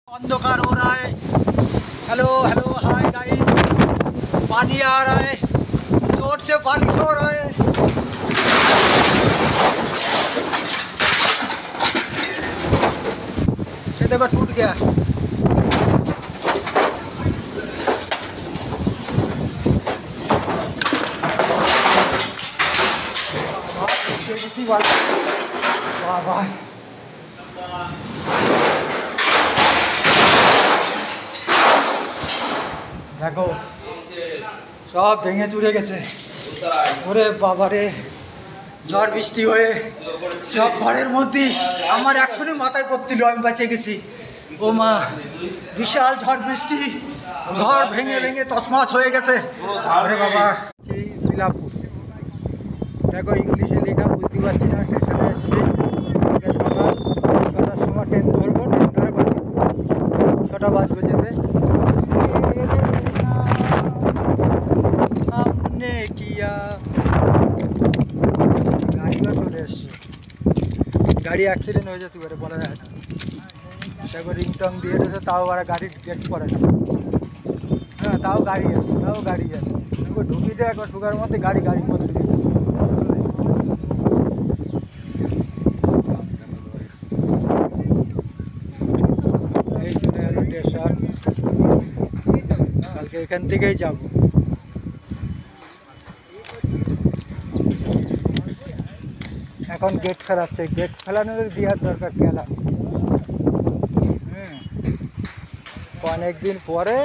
अंधकार हो रहा है। हेलो हेलो हाय गाइस, पानी आ रहा है, जोर से बारिश हो रहा है। ये देखो टूट गया। वाह वाह, দেখো সব ভেঙে চুরে গেছে। ওরে বাবা রে, ঝড় বৃষ্টি হয়ে সব ঘরের মধ্যে আমার এখনই মাথায় পড়ছিল, আমি বেঁচে গেছি। ও মা, বিশাল ঝড় বৃষ্টি, ঘর ভেঙে ভেঙে তছমাছ হয়ে গেছে। ওরে বাবা, সেই বিলাপুর দেখো, ইংলিশে লেখা বুঝতে পারছি না। স্টেশনে এসছি, আগে সকাল 6টার সময় ট্রেন ধরবো, ট্রেন ধরে বাকি 6টা বাজবে যেতে। हमने किया, গাড়িও চলে এসছে। গাড়ি অ্যাক্সিডেন্ট হয়ে যেতে পারে, বলা যায় না। সেগুলো রিংটং দিয়ে দিয়েছে, তাও আর গাড়ির গেট পড়ে না। হ্যাঁ, তাও গাড়ি যাচ্ছে, সেগুলো ঢুকিয়ে দেয় একবার সুগারের মধ্যে, গাড়ির মধ্যে ঢুকিয়ে দেয়। এই চলে এলো স্টেশন, কালকে এখান থেকেই যাবো। এখন গেট ফেলাচ্ছে, গেট ফেলানোর দেওয়ার দরকার খেলা। অনেক দিন পরে